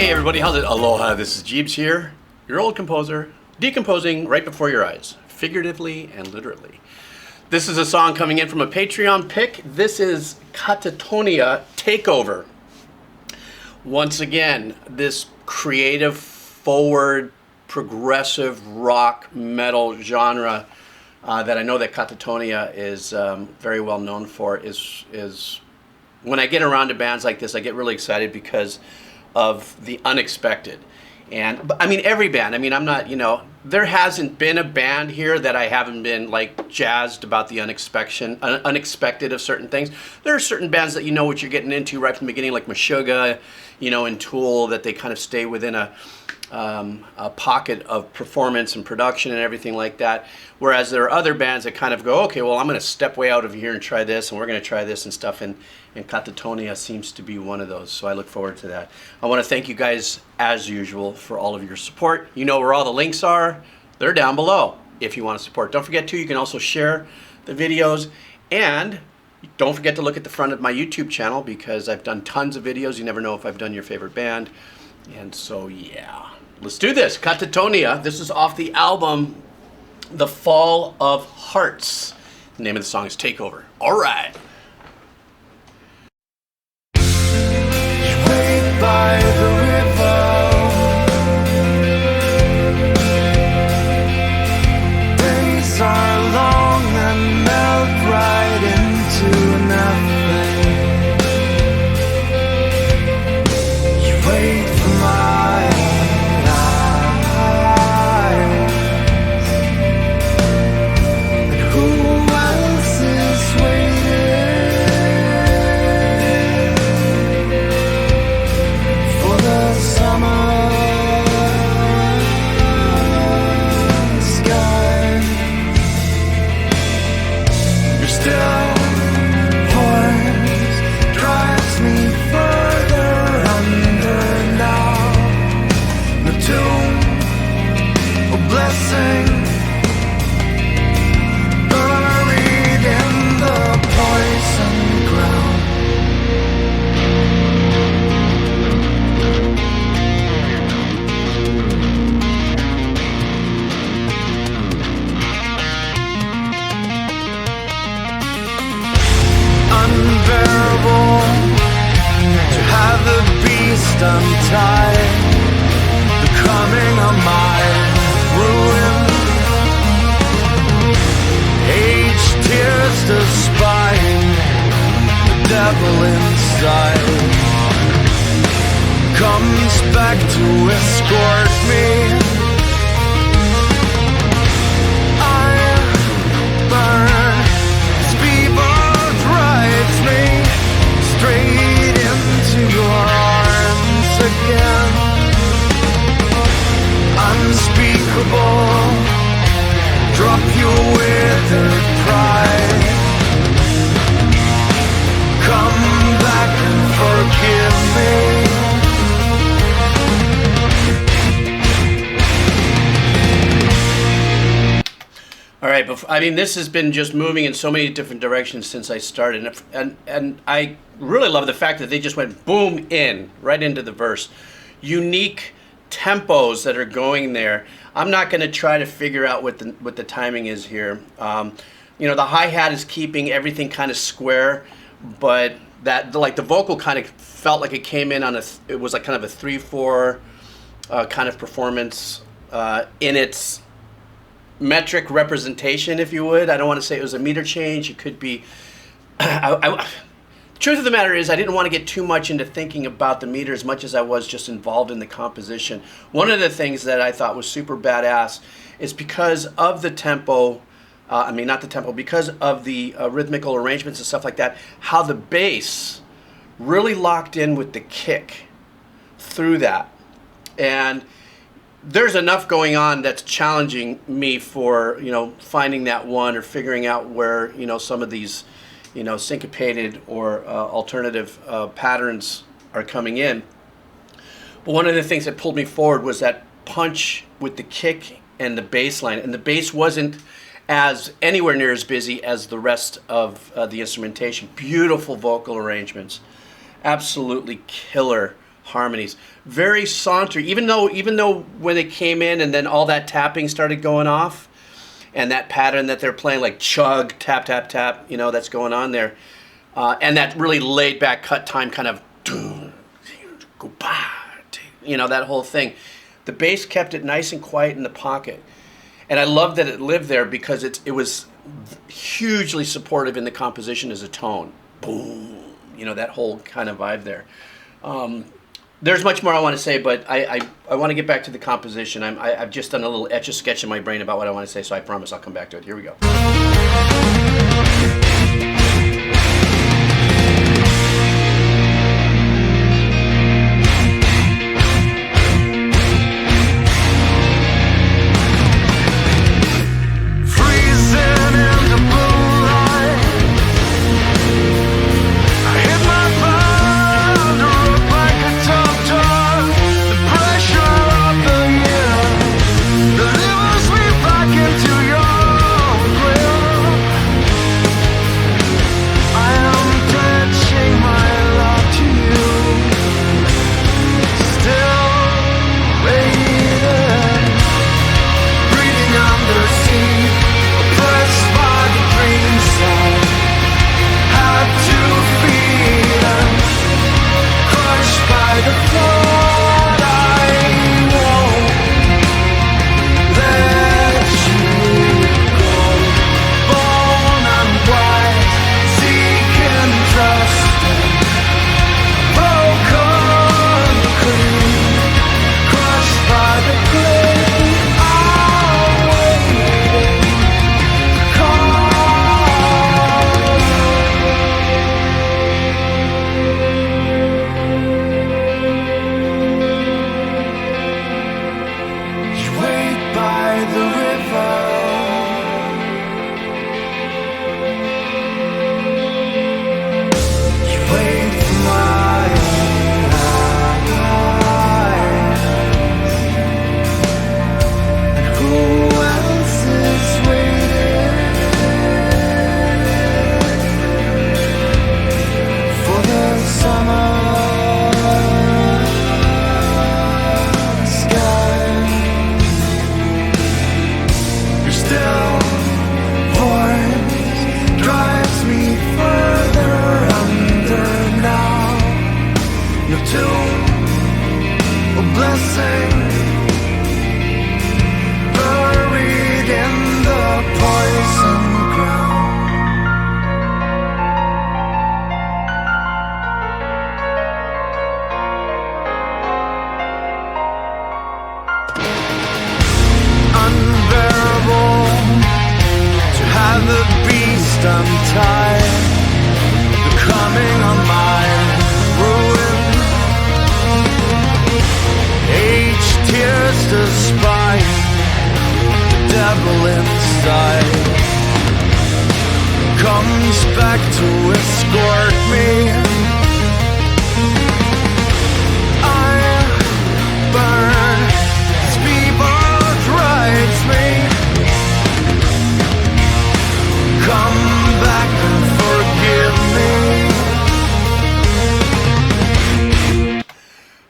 Hey everybody, how's it? Aloha, this is Geebz here, your old composer, decomposing right before your eyes, figuratively and literally. This is a song coming in from a Patreon pick. This is Katatonia, Takeover. Once again, this creative, forward, progressive rock metal genre that I know that Katatonia is very well known for is when I get around to bands like this, I get really excited because of the unexpected. And I mean, every band, I mean, I'm not, there hasn't been a band here that I haven't been like jazzed about the unexpected of certain things. There are certain bands that you know what you're getting into right from the beginning, like Meshuggah, and Tool, that they kind of stay within a pocket of performance and production and everything like that. Whereas there are other bands that kind of go, okay, well, I'm going to step way out of here and try this, and we're going to try this and stuff. And Katatonia seems to be one of those. So I look forward to that. I want to thank you guys, as usual, for all of your support. You know where all the links are. They're down below if you want to support. Don't forget to, you can also share the videos. And don't forget to look at the front of my YouTube channel because I've done tons of videos. You never know if I've done your favorite band. And so, yeah. Let's do this. Katatonia. This is off the album The Fall of Hearts. The name of the song is Takeover. All right. Wait by the river. Days are long and melt right into nothing. You wait for my untied, becoming a mind ruin. Age tears to spine, the devil inside comes back to escort me. I burn, this fever drives me straight into your arms again. Unspeakable, drop your withered pride. Come back and forgive me. All right, I mean, this has been just moving in so many different directions since I started, and I really love the fact that they just went boom in right into the verse. Unique tempos that are going there. I'm not going to try to figure out what the timing is here. The hi-hat is keeping everything kind of square, but that like the vocal kind of felt like it came in on it was like kind of a 3/4 kind of performance in its metric representation, if you would. I don't want to say it was a meter change. It could be. Truth of the matter is, I didn't want to get too much into thinking about the meter as much as I was just involved in the composition. One of the things that I thought was super badass is because of the tempo. Because of the rhythmical arrangements and stuff like that, how the bass really locked in with the kick through that. And there's enough going on that's challenging me for, finding that one or figuring out where, some of these, syncopated or alternative patterns are coming in. But one of the things that pulled me forward was that punch with the kick and the bass line. And the bass wasn't anywhere near as busy as the rest of the instrumentation. Beautiful vocal arrangements. Absolutely killer harmonies. Very sauntery, even though when it came in and then all that tapping started going off, and that pattern that they're playing, like chug, tap, tap, tap, you know, that's going on there. And that really laid back cut time kind of, you know, that whole thing. The bass kept it nice and quiet in the pocket. And I love that it lived there because it was hugely supportive in the composition as a tone. Boom, you know, that whole kind of vibe there. There's much more I want to say, but I want to get back to the composition. I've just done a little etch-a-sketch in my brain about what I want to say, so I promise I'll come back to it. Here we go.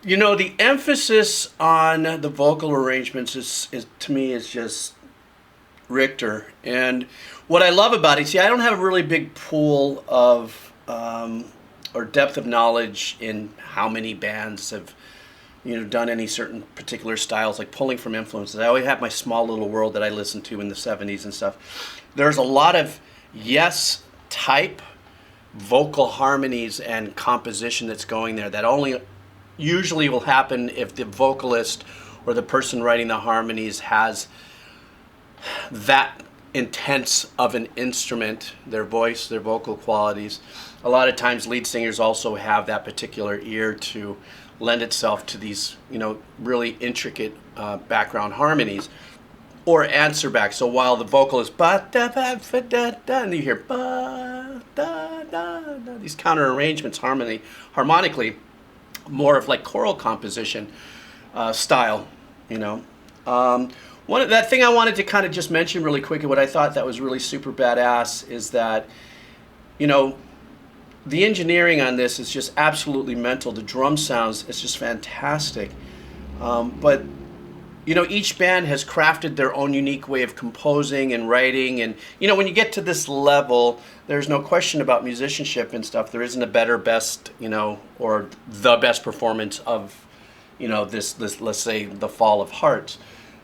You know, the emphasis on the vocal arrangements is to me is just Richter. And what I love about it, see, I don't have a really big pool of or depth of knowledge in how many bands have, you know, done any certain particular styles, like pulling from influences. I always have my small little world that I listened to in the 70s and stuff. There's a lot of yes type vocal harmonies and composition that's going there that only usually will happen if the vocalist or the person writing the harmonies has that intense of an instrument, their voice, their vocal qualities. A lot of times lead singers also have that particular ear to lend itself to these, you know, really intricate background harmonies or answer back. So while the vocal is ba da ba fa da da, and you hear ba da da da, these counter arrangements harmonically, more of like choral composition style, you know. That thing I wanted to kind of just mention really quickly, what I thought that was really super badass is that, you know, the engineering on this is just absolutely mental. The drum sounds, it's just fantastic. But you know, each band has crafted their own unique way of composing and writing, and you know, when you get to this level, there's no question about musicianship and stuff. There isn't a better, best, you know, or the best performance of, you know, this let's say the Fall of Hearts.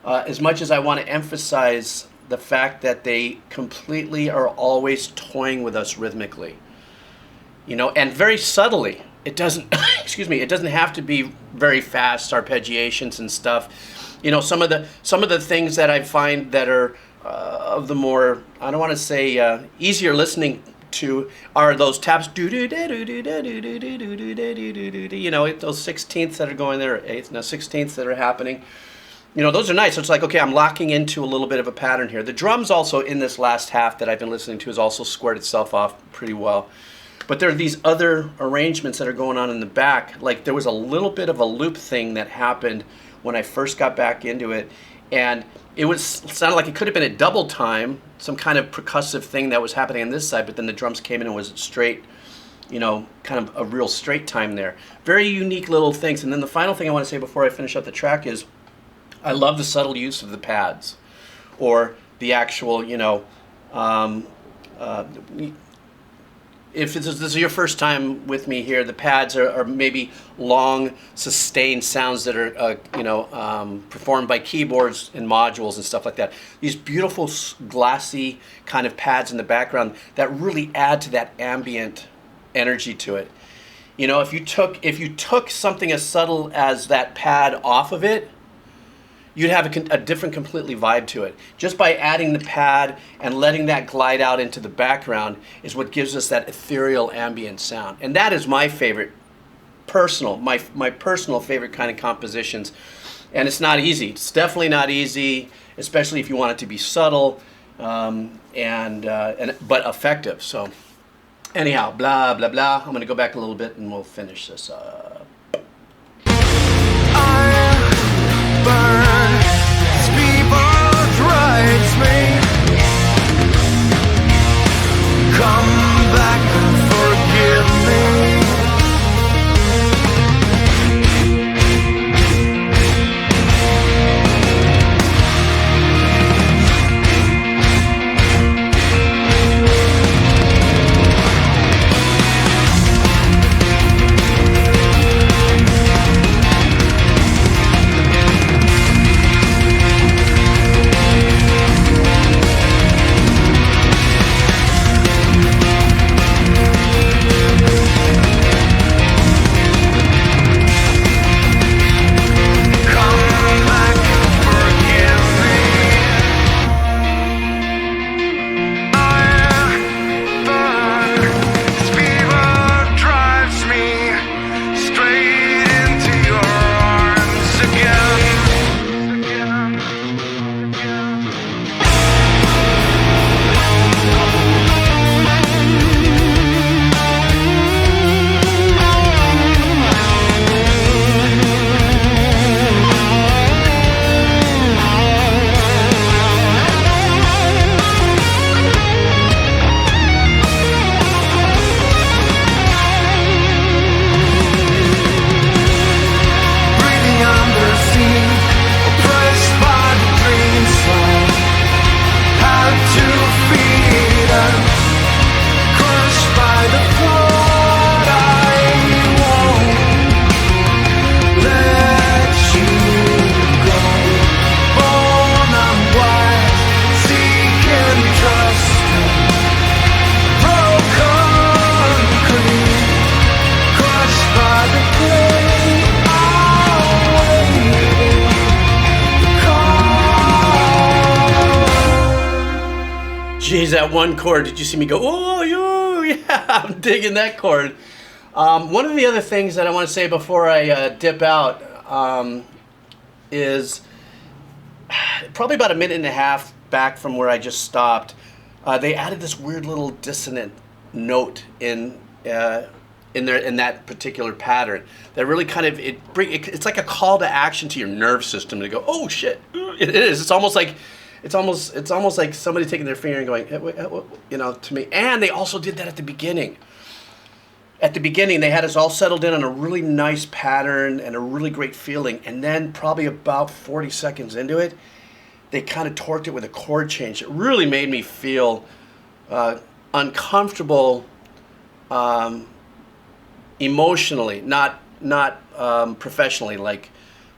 As much as I want to emphasize the fact that they completely are always toying with us rhythmically, you know, and very subtly. It doesn't, excuse me, it doesn't have to be very fast arpeggiations and stuff. You know, some of the things that I find that are of the more, I don't want to say easier listening to, are those taps. You know, those sixteenths that are going there, eighths, now sixteenths that are happening. You know, those are nice. So it's like, okay, I'm locking into a little bit of a pattern here. The drums also in this last half that I've been listening to has also squared itself off pretty well. But there are these other arrangements that are going on in the back. Like there was a little bit of a loop thing that happened when I first got back into it. And it sounded like it could have been a double time, some kind of percussive thing that was happening on this side, but then the drums came in and was straight, you know, kind of a real straight time there. Very unique little things. And then the final thing I want to say before I finish up the track is I love the subtle use of the pads or the actual, you know, if this is your first time with me here, the pads are maybe long, sustained sounds that are, you know, performed by keyboards and modules and stuff like that. These beautiful, glassy kind of pads in the background that really add to that ambient energy to it. You know, if you took something as subtle as that pad off of it, you'd have a different completely vibe to it. Just by adding the pad and letting that glide out into the background is what gives us that ethereal ambient sound. And that is my favorite, my personal favorite kind of compositions. And it's not easy. It's definitely not easy, especially if you want it to be subtle but effective. So anyhow, blah, blah, blah. I'm going to go back a little bit and we'll finish this up. Drives me. Come back and forgive me. Geez, that one chord, did you see me go, oh, yeah, I'm digging that chord. One of the other things that I want to say before I dip out is probably about a minute and a half back from where I just stopped, they added this weird little dissonant note in that particular pattern that really kind of, it's like a call to action to your nerve system to go, oh shit, it is. It's almost like somebody taking their finger and going, you know, to me. And they also did that at the beginning. at the beginning, they had us all settled in on a really nice pattern and a really great feeling. And then probably about 40 seconds into it, they kind of torqued it with a chord change. It really made me feel uncomfortable emotionally, not professionally, like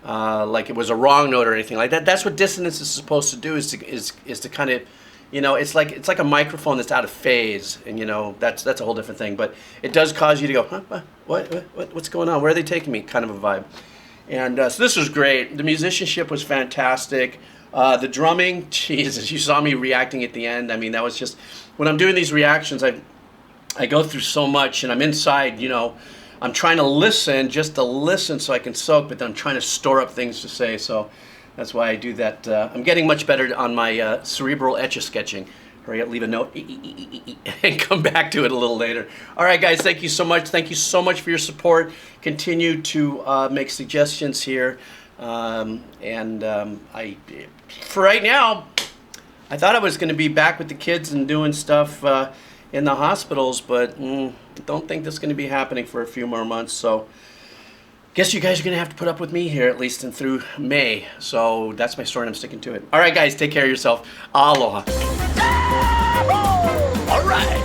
it was a wrong note or anything like that. That's what dissonance is supposed to do, is to kind of, you know, it's like a microphone that's out of phase, and you know, that's a whole different thing. But it does cause you to go, huh, what's going on? Where are they taking me? Kind of a vibe. And so this was great. The musicianship was fantastic. The drumming, Jesus, you saw me reacting at the end. I mean, that was just, when I'm doing these reactions, I go through so much, and I'm inside, you know, I'm trying to listen, just to listen so I can soak, but then I'm trying to store up things to say. So that's why I do that. I'm getting much better on my cerebral etch-a-sketching. Hurry up, leave a note, and come back to it a little later. All right, guys, thank you so much. Thank you so much for your support. Continue to make suggestions here. For right now, I thought I was going to be back with the kids and doing stuff in the hospitals, but don't think that's going to be happening for a few more months. So guess you guys are going to have to put up with me here at least and through May. So that's my story, and I'm sticking to it. All right, guys, take care of yourself. Aloha. All right.